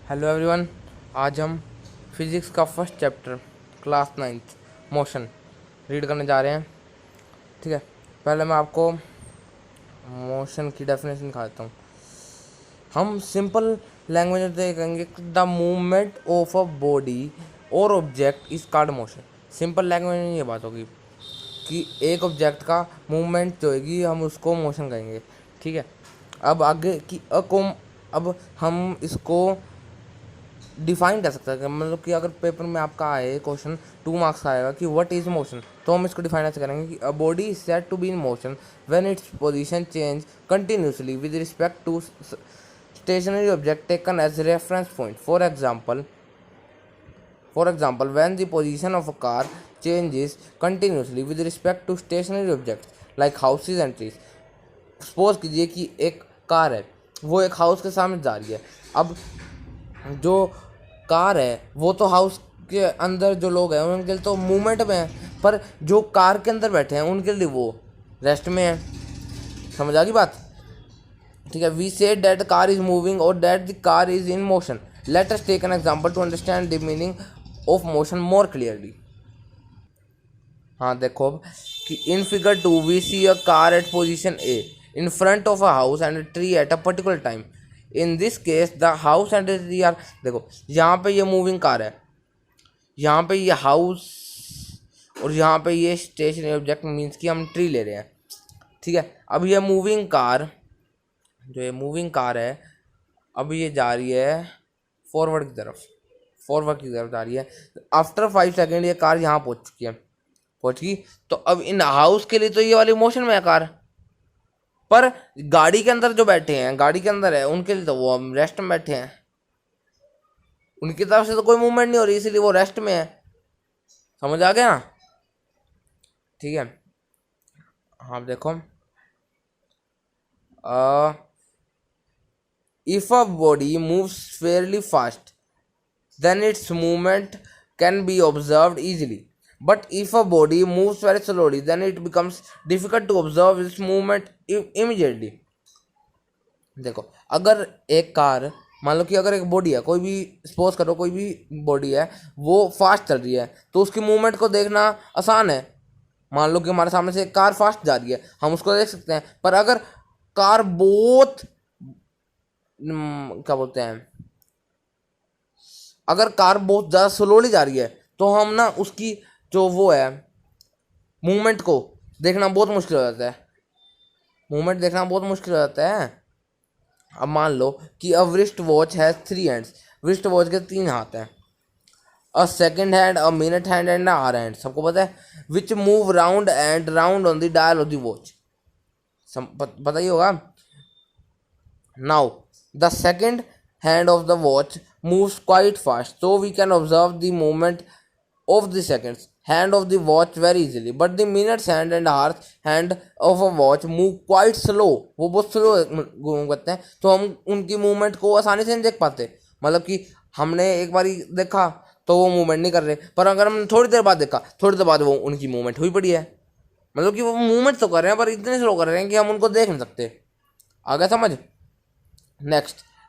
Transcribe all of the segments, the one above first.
Hello everyone. आज हम physics का first chapter class 9th motion read करने जा रहे हैं। ठीक है, पहले मैं आपको मोशन की डेफिनेशन दिखा देता हूँ। हम सिंपल लैंग्वेज में देखेंगे the movement of a body और object is called motion. Simple language में ये बात होगी कि एक ऑब्जेक्ट का मूवमेंट जो होगी हम उसको मोशन कहेंगे। ठीक है, अब आगे की अब हम इसको डिफाइन कर सकते हैं। मतलब कि अगर पेपर में आपका आए क्वेश्चन 2 मार्क्स का आएगा कि व्हाट इज मोशन, तो हम इसको डिफाइन ऐसे करेंगे कि a body is said to be in motion when its position change continuously with respect to stationary object taken as reference point. For example, when the position of a car changes continuously with respect to stationary objects like houses and trees। Suppose कीजिए कि एक car है, वो एक house के सामने जा रही है। अब जो कार है वो तो हाउस के अंदर जो लोग हैं उनके लिए तो मूवमेंट में है, पर जो कार के अंदर बैठे हैं उनके लिए वो रेस्ट में है। समझ आ गई बात? ठीक है, we said that car is moving और that the car is in motion. Let us take an example to understand the meaning of motion more clearly. हाँ देखो, अब कि in figure 2 we see a car at position A in front of a house and tree at a particular time. In this case the house and tree are, देखो यहाँ पे ये moving car है, यहाँ पे ये हाउस और यहाँ पे ये स्टेशनरी ऑब्जेक्ट मीन्स कि हम ट्री ले रहे हैं। ठीक है, अब ये मूविंग कार, जो ये मूविंग कार है, अब ये जा रही है फॉरवर्ड की तरफ जा रही है। आफ्टर 5 सेकेंड ये कार यहाँ पहुँच गई। तो अब इन हाउस के लिए तो ये वाली मोशन में है कार, पर गाड़ी के अंदर जो बैठे हैं, गाड़ी के अंदर है, उनके लिए तो वो रेस्ट में बैठे हैं, उनकी तरफ से तो कोई मूवमेंट नहीं हो रही, इसीलिए वो रेस्ट में है। समझ आ गया ना? ठीक है, हाँ देखो, if a body moves Fairlie fast then its movement can be observed easily, but if a body moves very slowly then it becomes difficult to observe its movement immediately। देखो, अगर एक कार, मान लो कि अगर एक बॉडी है, कोई भी सपोज करो कोई भी बॉडी है, वो फास्ट चल रही है, तो उसकी मूवमेंट को देखना आसान है। मान लो कि हमारे सामने से एक कार फास्ट जा रही है, हम उसको देख सकते हैं। पर अगर कार बहुत क्या बोलते हैं, अगर कार बहुत ज़्यादा स्लोली जा रही है तो हम ना उसकी जो वो है मूवमेंट को देखना बहुत मुश्किल हो जाता है। अब मान लो कि a wrist watch has 3 hands। wrist watch के 3 हाथ हैं। A second hand, a minute hand and hour hand, सबको पता है, which move round and round on the dial of the watch. पता ही होगा। Now the second hand of the watch moves quite fast, so we can observe the movement of the seconds hand of the watch very easily, but the minutes hand and hours hand of a watch move quite slow। वो बहुत slow move करते हैं, तो हम उनकी movement को आसानी से नहीं देख पाते। मतलब कि हमने एक बार देखा तो वो मूवमेंट नहीं कर रहे, पर अगर हमने थोड़ी देर बाद देखा, थोड़ी देर बाद वो उनकी मूवमेंट हुई पड़ी है। मतलब कि वो मूवमेंट तो कर रहे हैं पर इतने स्लो कर रहे हैं कि हम उनको देख नहीं सकते। आ गया समझ?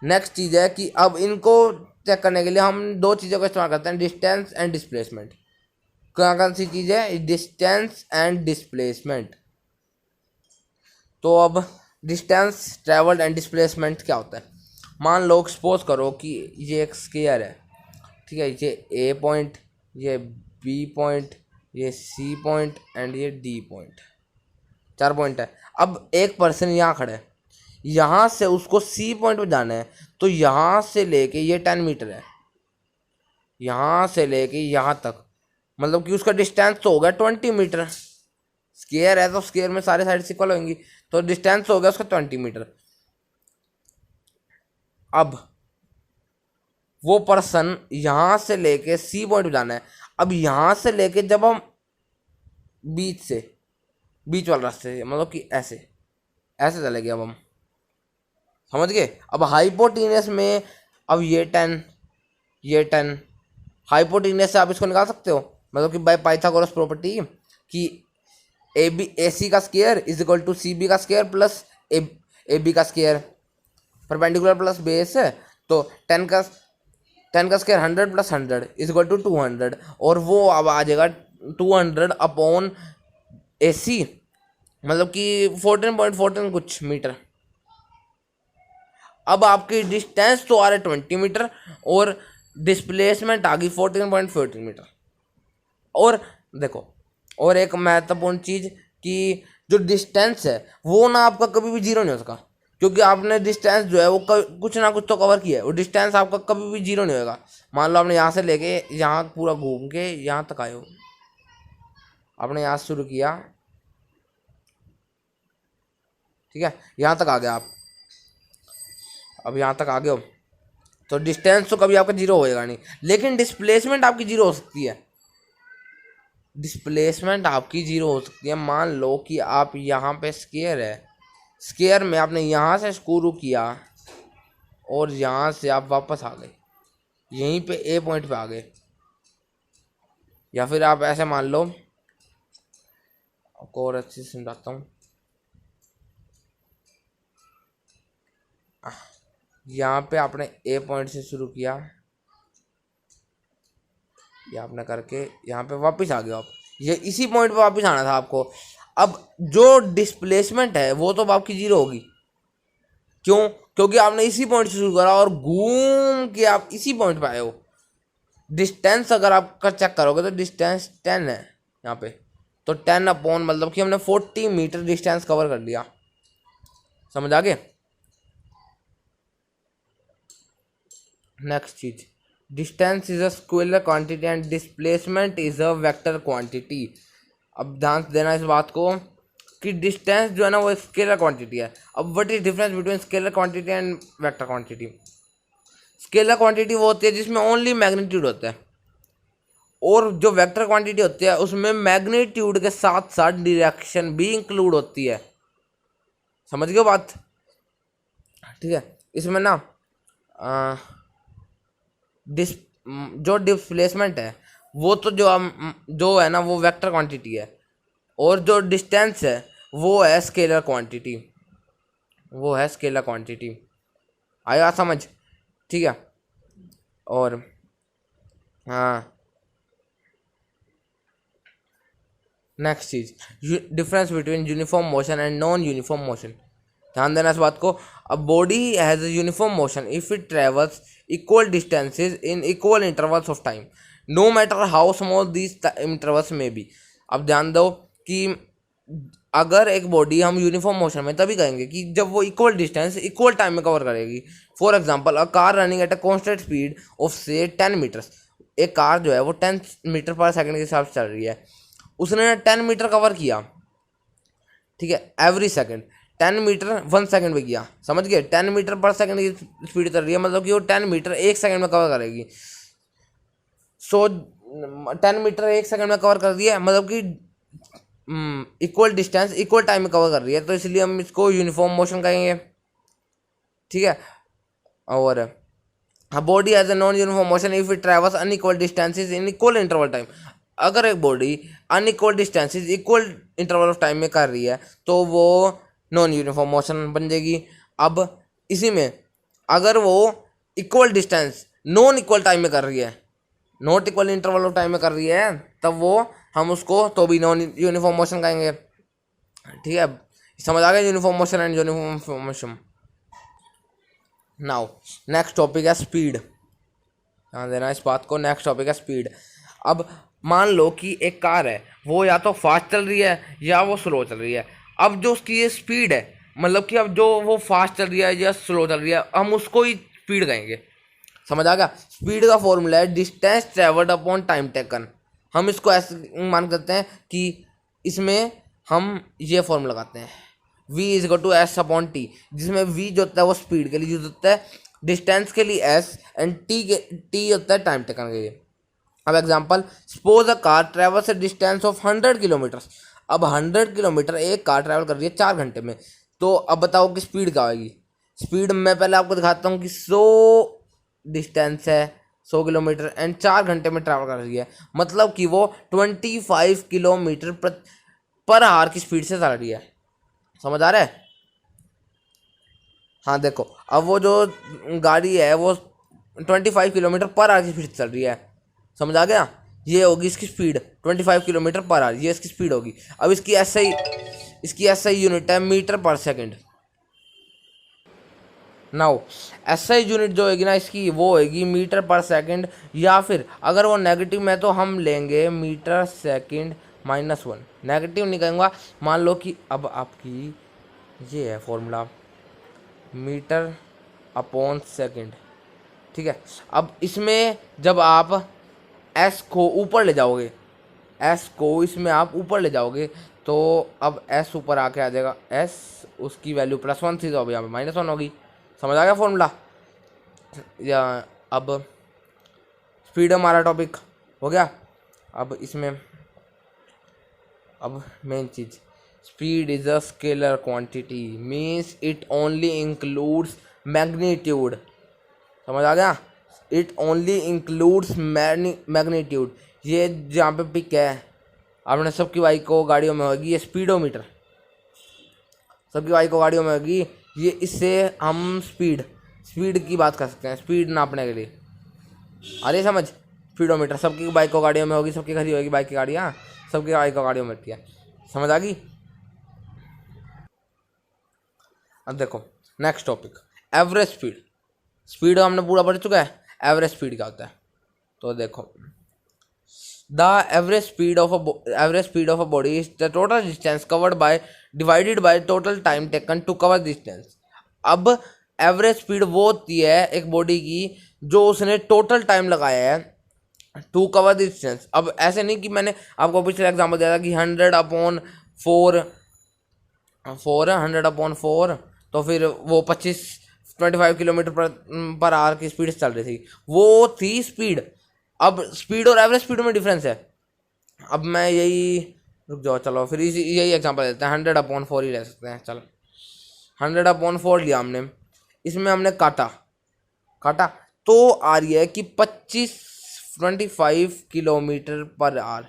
नेक्स्ट चीज़ है कि अब इनको चेक करने के लिए हम 2 चीज़ों का इस्तेमाल करते हैं, डिस्टेंस एंड डिस्प्लेसमेंट। कौन सी चीज़ है? Distance and displacement. तो अब डिस्टेंस ट्रेवल्ड एंड डिस्प्लेसमेंट क्या होता है? मान लो सपोज करो कि ये एक स्क्वायर है, ठीक है, ये ए पॉइंट, ये बी पॉइंट, ये सी पॉइंट एंड ये डी पॉइंट, 4 पॉइंट है। अब एक पर्सन यहाँ खड़ा है, यहाँ से उसको सी पॉइंट पे जाना है, तो यहाँ से लेके ये 10 मीटर है, यहाँ से लेके यहाँ तक, मतलब कि उसका डिस्टेंस तो हो गया 20 मीटर। स्क्वायर है तो स्क्वायर में सारे साइड इक्वल होंगी, तो डिस्टेंस हो गया उसका 20 मीटर। अब वो पर्सन यहाँ से लेके सी पॉइंट पे जाना है। अब यहाँ से लेके जब हम बीच वाले रास्ते से, मतलब कि ऐसे चलेंगे, अब हम समझ गए। अब हाइपोटेनस में, अब ये 10 हाइपोटेनस से आप इसको निकाल सकते हो, मतलब कि बाय पाइथागोरस प्रॉपर्टी कि ए सी का square is equal to C B का स्क्वायर प्लस ए बी का स्क्वायर, परपेंडिकुलर प्लस बेस है, तो 10 का 10 का square 100 plus 100 is equal to 200, और वो अब आ जाएगा 200 अपॉन AC, मतलब कि 14.14 कुछ मीटर। अब आपकी डिस्टेंस तो आ रहा है 20 मीटर और डिस्प्लेसमेंट आ गई 14.14 मीटर। और देखो, और एक महत्वपूर्ण चीज़ कि जो डिस्टेंस है वो ना आपका कभी भी जीरो नहीं हो सका, क्योंकि आपने डिस्टेंस जो है वो कुछ ना कुछ तो कवर किया है। वो डिस्टेंस आपका कभी भी जीरो नहीं होगा। मान लो आपने यहाँ से लेके यहाँ पूरा घूम के यहाँ तक आए हो, आपने यहाँ से शुरू किया, ठीक है, यहाँ तक आ गए आप, अब यहाँ तक आ गए हो, तो डिस्टेंस तो कभी आपका जीरो होएगा नहीं, लेकिन डिस्प्लेसमेंट आपकी जीरो हो सकती है। डिस्प्लेसमेंट आपकी जीरो हो सकती है। मान लो कि आप यहाँ पे स्क्वायर है, स्क्वायर में आपने यहाँ से शुरू किया और यहाँ से आप वापस आ गए, यहीं पे ए पॉइंट पे आ गए। या फिर आप ऐसे मान लो, आपको और अच्छे से समझाता हूँ। यहाँ पे आपने ए पॉइंट से शुरू किया, ये आपने करके यहाँ पे वापस आ गए आप, ये इसी पॉइंट पे वापस आना था आपको। अब जो डिस्प्लेसमेंट है वो तो आपकी जीरो होगी, क्यों? क्योंकि आपने इसी पॉइंट से शुरू करा और घूम के आप इसी पॉइंट पे आए हो। डिस्टेंस अगर आप चेक करोगे तो डिस्टेंस 10 है यहाँ पे, तो 10 अपॉन मतलब कि हमने 40 मीटर डिस्टेंस कवर कर लिया। समझ आ गए? नेक्स्ट चीज, distance is a scalar quantity and displacement is a vector quantity. अब ध्यान देना इस बात को कि डिस्टेंस जो है ना वो स्केलर क्वांटिटी है। अब what is difference between scalar quantity and vector quantity? Scalar quantity वो होती है जिसमें ओनली मैग्नीट्यूड होता है, और जो वेक्टर क्वांटिटी होती है उसमें मैग्नीट्यूड के साथ साथ डायरेक्शन भी इंक्लूड होती है। समझ गए बात? ठीक है, इसमें ना जो डिस्प्लेसमेंट है वो तो जो है ना वो वेक्टर क्वांटिटी है, और जो डिस्टेंस है वो है स्केलर क्वांटिटी, वो है स्केलर क्वांटिटी। आया समझ? ठीक है। और हाँ, नेक्स्ट चीज, difference between uniform motion and non uniform motion. ध्यान देना इस बात को। A body has a uniform motion if it travels equal distances in equal intervals of time, no matter how small these intervals may be. अब ध्यान दो कि अगर एक बॉडी हम यूनिफॉर्म मोशन में तभी कहेंगे कि जब वो इक्वल डिस्टेंस इक्वल टाइम में कवर करेगी। For example, a car running at a constant speed of से 10 मीटर्स। एक कार जो है वो 10 मीटर पर सेकंड के हिसाब से चल रही है, उसने 10 मीटर कवर किया, ठीक है, एवरी सेकंड 10 मीटर 1 सेकंड में किया। समझ गए? 10 मीटर पर सेकंड की स्पीड चल रही है, मतलब कि वो 10 मीटर 1 सेकंड में कवर करेगी। सो 10 मीटर 1 सेकंड में कवर कर दिया, मतलब कि इक्वल डिस्टेंस इक्वल टाइम में कवर कर रही है, तो इसलिए हम इसको यूनिफॉर्म मोशन कहेंगे। ठीक है। और body as a non uniform motion if it travels unequal distances in equal interval time. अगर एक body unequal distances equal interval of time में कर रही है तो वो नॉन यूनिफॉर्म मोशन बन जाएगी। अब इसी में अगर वो equal distance non equal time में कर रही है, not equal interval of time में कर रही है, तब वो हम उसको तो भी नॉन यूनिफॉर्म मोशन कहेंगे। ठीक है, समझ आ गया? Uniform motion and uniform motion. Now next topic है स्पीड। ध्यान देना इस बात को, नेक्स्ट टॉपिक है स्पीड। अब मान लो कि एक कार है, वो या तो फास्ट चल रही है या वो स्लो चल रही है। अब जो उसकी ये स्पीड है, मतलब कि अब जो वो फास्ट चल रही है या स्लो चल रही है, हम उसको ही स्पीड कहेंगे। समझ आ गया? स्पीड का फॉर्मूला है distance travelled upon time taken. हम इसको ऐसे मान करते हैं कि इसमें हम ये फॉर्मूला लगाते हैं, v is equal to S upon T, जिसमें v जो होता है वो स्पीड के लिए यूज होता है, डिस्टेंस के लिए s एंड t होता है टाइम टेकन के लिए। अब example, suppose a car travels a distance of 100 kilometre. अब 100 किलोमीटर एक कार ट्रैवल कर रही है 4 घंटे में, तो अब बताओ कि स्पीड क्या आएगी? स्पीड मैं पहले आपको दिखाता हूँ कि 100 डिस्टेंस है, 100 किलोमीटर एंड 4 घंटे में ट्रैवल कर रही है, मतलब कि वो 25 किलोमीटर पर आवर की स्पीड से चल रही है। समझ आ रहा है? हाँ देखो, अब वो जो गाड़ी है वो 25 किलोमीटर पर आवर की स्पीड चल रही है। समझ आ गया? ये होगी इसकी स्पीड 25 किलोमीटर पर आवर, ये इसकी स्पीड होगी। अब इसकी SI यूनिट है metre per second. Now SI unit जो होगी ना इसकी, वो होगी मीटर पर सेकंड, या फिर अगर वो नेगेटिव में तो हम लेंगे मीटर सेकंड -1। नेगेटिव नहीं कहूँगा। मान लो कि अब आपकी ये है फॉर्मूला मीटर अपॉन सेकंड, ठीक है। अब इसमें जब आप S को ऊपर ले जाओगे, S को इसमें आप ऊपर ले जाओगे, तो अब S ऊपर आके आ जाएगा, S उसकी वैल्यू +1 थी तो अब यहाँ पे -1 होगी। समझ आ गया फॉर्मूला? या अब स्पीड हमारा टॉपिक हो गया। अब इसमें अब main cheese, speed is a scalar quantity, means it only includes magnitude. समझ आ गया? It only includes magnitude. ये जहाँ पे पिक है, आपने सबकी बाइक को गाड़ियों में होगी ये स्पीडोमीटर, सबकी बाइक को गाड़ियों में होगी ये। इससे हम स्पीड की बात कर सकते हैं, स्पीड नापने के लिए। अरे समझ, स्पीडोमीटर सबकी बाइक को गाड़ियों में होगी, सबकी खड़ी होगी बाइक की गाड़ियाँ, सबकी बाइक को गाड़ियों में होती है। समझ आ गई? अब देखो next topic, average speed. Speed हमने पूरा पढ़ चुका है, एवरेज स्पीड क्या होता है। तो देखो, the average speed of a body is the total distance covered by divided by total time taken to cover distance. अब एवरेज स्पीड वो होती है एक बॉडी की जो उसने टोटल टाइम लगाया है टू कवर डिस्टेंस। अब ऐसे नहीं कि मैंने आपको पिछले एग्जाम्पल दिया था कि 100/4 तो फिर वो 25 किलोमीटर पर आवर की स्पीड से चल रही थी, वो थी स्पीड। अब स्पीड और एवरेज स्पीड में डिफरेंस है। अब मैं यही, रुक जाओ, चलो फिर यही एग्जांपल लेते हैं, 100/4 ही ले सकते हैं। चलो 100/4 लिया हमने, इसमें हमने काटा तो आ रही है कि 25 किलोमीटर पर आवर।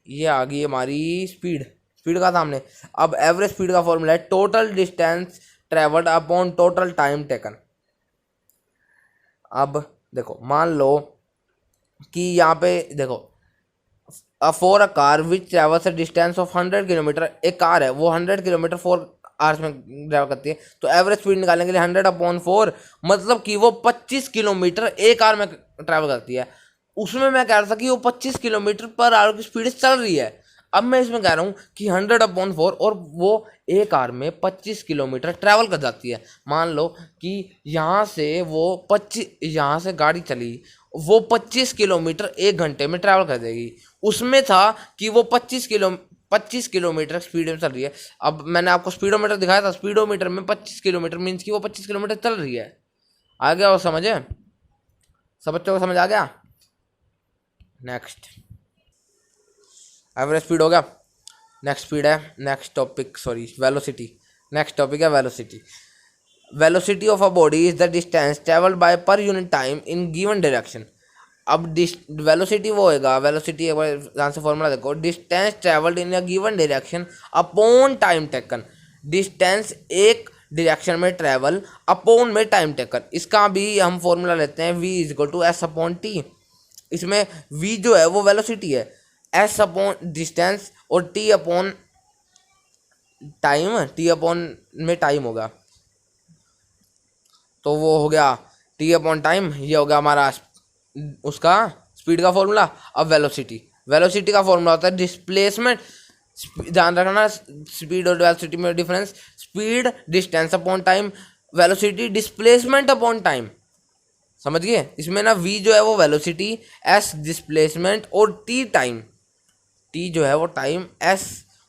ये आ गई हमारी स्पीड का था हमने। अब एवरेज स्पीड का फॉर्मूला है total distance travelled upon total time taken. अब देखो, मान लो कि यहाँ पे देखो, for a car which travels a distance of 100 kilometre, एक कार है वो 100 किलोमीटर 4 आवर्स में ट्रैवल करती है, तो एवरेज स्पीड निकालने के लिए 100/4 मतलब कि वो 25 किलोमीटर एक आवर में ट्रैवल करती है। उसमें मैं कह रहा था कि वो 25 किलोमीटर पर आवर की स्पीड से चल रही है। अब मैं इसमें कह रहा हूँ कि 100/4 और वो एक आवर में 25 किलोमीटर ट्रैवल कर जाती है। मान लो कि यहाँ से गाड़ी चली, वो 25 किलोमीटर एक घंटे में ट्रैवल कर देगी। उसमें था कि वो 25 किलोमीटर स्पीड में चल रही है। अब मैंने आपको स्पीडोमीटर दिखाया था, स्पीडोमीटर में 25 किलोमीटर मीन्स कि वो 25 किलोमीटर चल रही है। आ गया और समझे? सब बच्चों को समझ आ गया? नेक्स्ट एवरेज स्पीड हो गया। Next topic velocity. Next topic है velocity. Velocity of a body is the distance travelled by per unit time in given direction. अब वेलोसिटी वो होगा, वेलोसिटी एक बार ध्यान से फॉर्मूला देखो, distance travelled in a given direction upon time taken. Distance एक डायरेक्शन में ट्रेवल अपॉन में टाइम टेकन, इसका भी हम फॉर्मूला लेते हैं v = s/t। इसमें v जो है वो वेलोसिटी है, s अपॉन डिस्टेंस और t upon time, t upon में टाइम होगा, तो वो हो गया t अपॉन टाइम। ये हो गया हमारा उसका स्पीड का फॉर्मूला। अब वेलोसिटी का फॉर्मूला होता है डिस्प्लेसमेंट। ध्यान रखना स्पीड और वेलोसिटी में difference, speed distance upon time, velocity displacement upon time. समझ गए? इसमें ना v जो है वो वेलोसिटी, s डिस्प्लेसमेंट और t टाइम। t जो है वो टाइम, s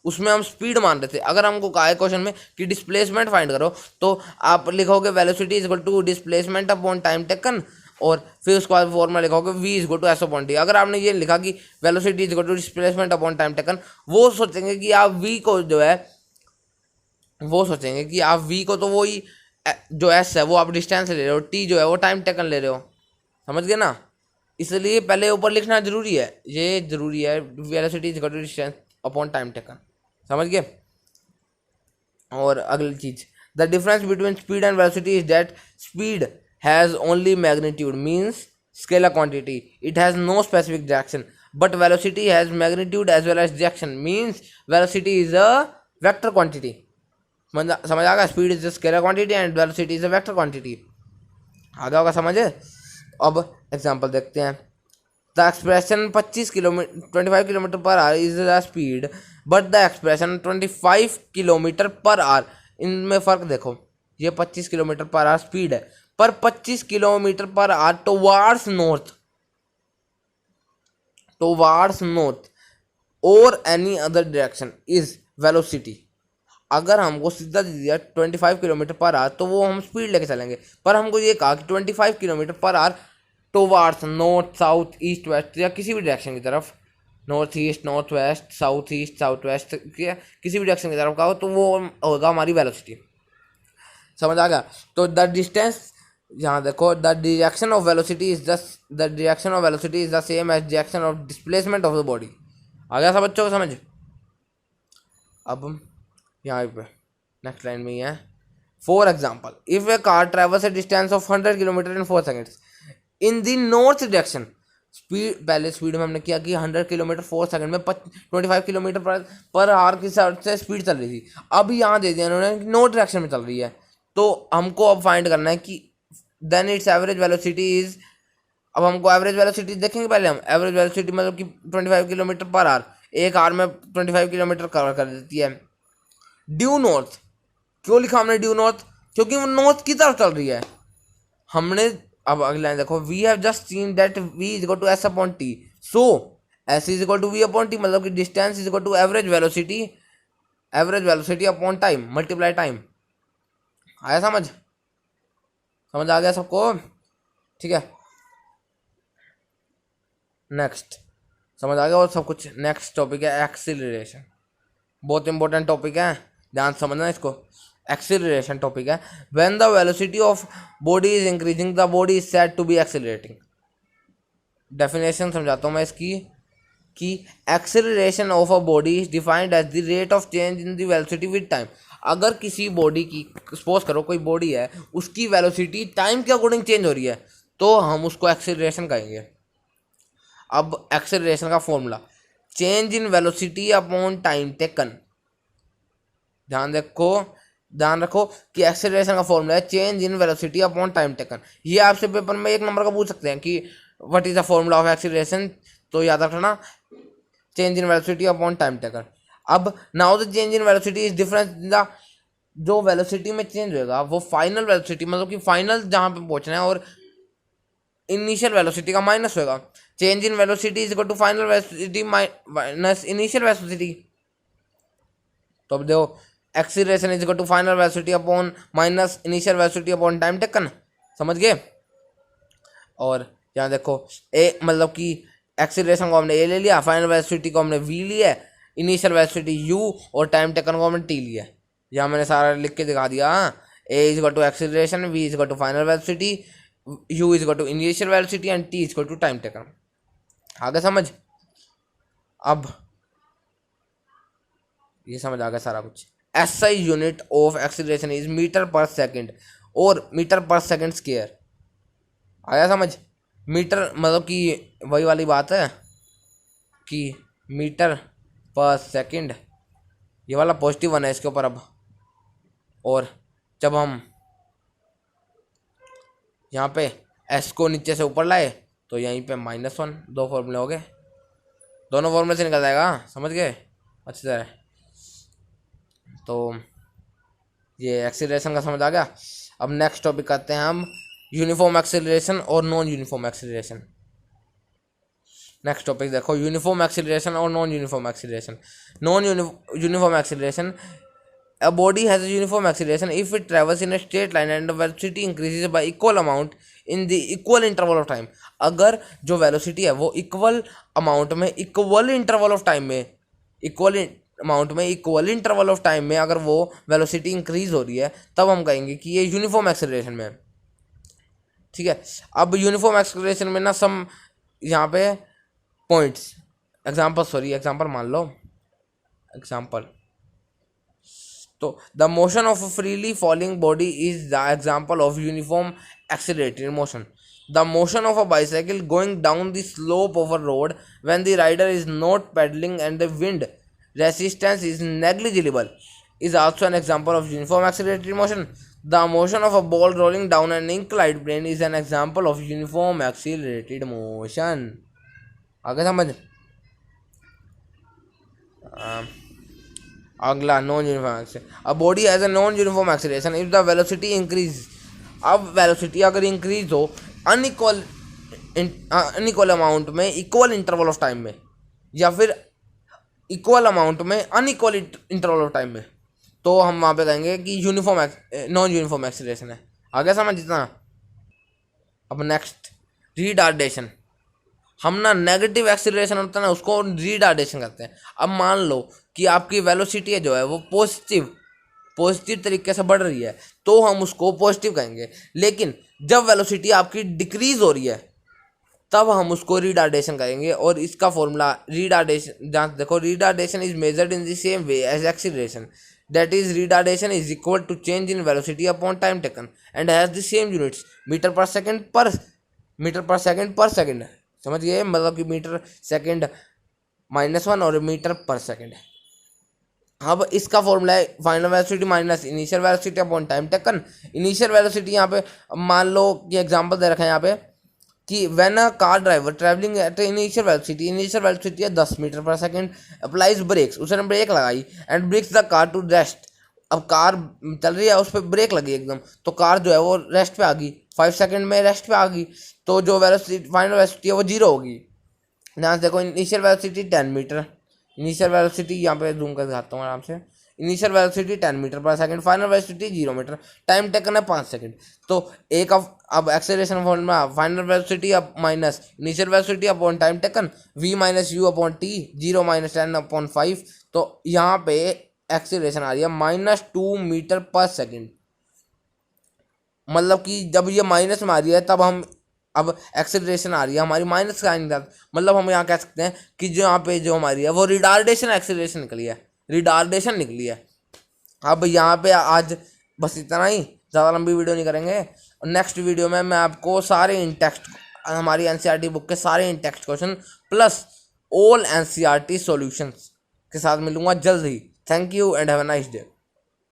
उसमें हम स्पीड मान रहे थे। अगर हमको कहा है क्वेश्चन में कि डिस्प्लेसमेंट फाइंड करो, तो आप लिखोगे velocity = displacement upon time taken, और फिर उसके बाद फॉर्मूला लिखोगे v = s/t। अगर आपने ये लिखा कि velocity = displacement upon time taken, वो सोचेंगे कि आप v को जो है, वो सोचेंगे कि आप v को तो वही जो s है वो आप डिस्टेंस ले रहे हो, t जो है वो टाइम टेकन ले रहे हो। समझ गए ना? इसलिए पहले ऊपर लिखना जरूरी है, ये जरूरी है, velocity = distance upon time taken. समझ गए? और अगली चीज, the difference between speed and velocity is that speed has only magnitude means scalar quantity. It has no specific direction. But velocity has magnitude as well as direction means velocity is a vector quantity. समझ आ गया? Speed is a scalar quantity and velocity is a vector quantity. आ गया होगा समझ. अब example देखते हैं. The expression 25 kilometre 25 kilometre per hour is the speed but the expression 25 kilometre per hour. इनमें फ़र्क देखो. ये 25 किलोमीटर पर आवर स्पीड है पर 25 kilometre per hour towards north और any other direction is velocity. अगर हमको सीधा दे दिया 25 किलोमीटर पर आवर तो वो हम स्पीड लेके चलेंगे. पर हमको ये कहा कि 25 kilometre per hour towards north south east west या किसी भी डायरेक्शन की तरफ, north east north west south east south west किसी भी डायरेक्शन की तरफ कहा तो वो होगा हमारी वेलोसिटी. समझ आ गया? तो द डिस्टेंस, यहाँ देखो, the direction of velocity is the same as direction of displacement of the body. आ गया सब बच्चों को समझ? अब यहाँ पे नेक्स्ट लाइन में ही है. For example, if A car travels A distance of 100 kilometre in 4 seconds in the north direction. पहले स्पीड में हमने किया कि 100 किलोमीटर 4 सेकंड में 25 किलोमीटर पर आवर की से स्पीड चल रही थी. अब यहाँ दे दिया उन्होंने नॉर्थ डायरेक्शन में चल रही है. तो हमको अब फाइंड करना है कि then it's average velocity is. अब हमको एवरेज वेलोसिटी देखेंगे. पहले हम एवरेज वेलोसिटी मतलब कि 25 किलोमीटर पर आवर, एक आवर में 25 किलोमीटर कवर कर देती है. ड्यू नॉर्थ, क्यों लिखा हमने ड्यू नॉर्थ? क्योंकि वो नॉर्थ की तरफ चल रही है. हमने अब अगली लाइन देखो. We have just seen that v is equal to S upon T. So S is equal to V upon T मतलब कि distance is equal to average velocity upon time multiply time. आया समझ आ गया सबको? ठीक है. नेक्स्ट समझ आ गया और सब कुछ. नेक्स्ट टॉपिक है एक्सीलरेशन. बहुत इंपॉर्टेंट टॉपिक है, ध्यान समझना इसको. एक्सीलरेशन टॉपिक है. When the velocity of body is increasing the body is said to be accelerating. Definition समझाता हूँ मैं इसकी कि acceleration of a body is defined as the rate of change in the velocity with time. अगर किसी body की, suppose करो कोई बॉडी है, उसकी वेलोसिटी टाइम के अकॉर्डिंग चेंज हो रही है तो हम उसको एक्सीलरेशन कहेंगे. अब एक्सीलरेशन का formula change in velocity upon time taken. ध्यान रखो कि एक्सीलरेशन का फॉर्मूला है change in velocity upon time taken. ये आपसे पेपर में 1 नंबर का पूछ सकते हैं कि what is the formula of acceleration. तो याद रखना change in velocity upon time taken. अब now the change in velocity is difference in the, जो वेलोसिटी में चेंज होगा वो फाइनल वेलोसिटी मतलब कि फाइनल जहाँ पे पहुँचना है और इनिशियल वेलोसिटी का माइनस होगा. Change in velocity is equal to final velocity minus initial velocity. तो अब देखो acceleration is equal to final velocity upon minus initial velocity upon time taken. समझ गए? और यहाँ देखो ए मतलब कि एक्सीलरेशन को हमने ए ले लिया, फाइनल वेलोसिटी को हमने वी लिया, इनिशियल वेलोसिटी यू और टाइम टेकन को हमने टी लिया. यहाँ मैंने सारा लिख के दिखा दिया. A is equal to acceleration, V is equal to final velocity, U is equal to initial velocity and T is equal to time taken. आगे समझ? अब ये समझ आ गया सारा कुछ. SI unit of acceleration is metre per second और मीटर पर सेकंड स्क्वायर. आया समझ? मीटर मतलब कि वही वाली बात है कि मीटर पर सेकंड, ये वाला पॉजिटिव वन है इसके ऊपर. अब और जब हम यहाँ पे S को नीचे से ऊपर लाए तो यहीं पे -1. 2 फॉर्मूले हो गए, दोनों फॉर्मूले से निकल जाएगा. समझ गए अच्छी तरह? तो ये एक्सीलरेशन का समझ आ गया. अब नेक्स्ट टॉपिक करते हैं हम यूनिफॉर्म एक्सीलरेशन और non uniform acceleration. Next topic देखो यूनिफॉर्म एक्सीलरेशन और non uniform acceleration. Non uniform acceleration, a body has a uniform acceleration if it travels in a straight line and the velocity increases by equal amount in the equal interval of time. अगर जो velocity है वो equal amount में equal interval of time में equal interval of time में अगर वो velocity increase हो रही है तब हम कहेंगे कि ये यूनिफॉर्म एक्सेलरेशन में है. ठीक है. अब यूनिफॉर्म एक्सेलरेशन में ना सम यहाँ पे पॉइंट्स एग्जांपल मान लो. एग्जांपल तो the motion of a freely falling body is the example of uniform accelerated motion. The motion of a bicycle going down the slope of a road when the rider is not pedaling and the wind resistance is negligible is also an example of uniform accelerated motion. The motion of a ball rolling down an inclined plane is an example of uniform accelerated motion. आगे समझ. अगला non uniform acceleration. A body has a non uniform acceleration if the velocity increase. अब velocity अगर increase हो unequal amount में equal interval of time में, या फिर इक्वल अमाउंट में अनइक्वल इंटरवल ऑफ टाइम में, तो हम वहाँ पे कहेंगे कि यूनिफॉर्म नॉन यूनिफॉर्म एक्सेलरेशन है. आगे समझ जितना. अब नेक्स्ट रिटार्डेशन. हम ना नेगेटिव एक्सीलरेशन होता है ना, उसको रिटार्डेशन करते हैं. अब मान लो कि आपकी वेलोसिटी जो है वो पॉजिटिव तरीके से बढ़ रही है, तो हम उसको पॉजिटिव कहेंगे. लेकिन जब वेलोसिटी आपकी डिक्रीज हो रही है तब हम उसको रिटार्डेशन करेंगे. और इसका फॉर्मूला रिटार्डेशन जहाँ देखो, retardation is measured in the same way as acceleration. That is, retardation is equal to change in velocity upon time taken and has the same units metre per second per second. समझिए, मतलब कि metre second -1 और metre per second. अब इसका formula है final velocity minus initial velocity upon time taken. Initial velocity यहाँ पे मान लो कि एग्जांपल दे रखा है यहाँ पे कि when a car driver travelling at initial velocity है 10 metre per second, applies brakes, उसने ब्रेक लगाई and brakes the car to rest. अब कार चल रही है, उस पर ब्रेक लगी एकदम, तो कार जो है वो रेस्ट पे आ गई, 5 सेकंड में रेस्ट पे आ गई. तो जो वेलोसिटी फाइनल वेलोसिटी है वो 0 होगी. यहाँ देखो, initial velocity 10 metre, initial velocity यहाँ पे जूम कर दिखाता हूँ आराम से. Initial velocity 10 metre per second, final velocity 0 metre, time taken है 5 सेकंड. तो एक अब एक्सेलरेशन फॉर्मूला फाइनल वेलोसिटी अब minus initial velocity upon time taken, v minus U upon T, 0 minus 10 upon 5. तो यहाँ पे एक्सेलरेशन आ रही है -2 मीटर पर सेकंड. मतलब कि जब ये माइनस में आ रही है तब हम अब एक्सेलरेशन आ रही है हमारी माइनस का आएंगे. मतलब हम यहाँ कह सकते हैं कि जो यहाँ पे जो हमारी है वो रिटार्डेशन एक्सेलरेशन निकली है, रिटार्डेशन निकली है. अब यहाँ पे आज बस इतना ही, ज़्यादा लंबी वीडियो नहीं करेंगे. नेक्स्ट वीडियो में मैं आपको सारे इन टेक्स्ट, हमारी एनसीईआरटी बुक के सारे in text question plus all NCERT solutions के साथ मिलूंगा जल्द ही. Thank you and have a nice day.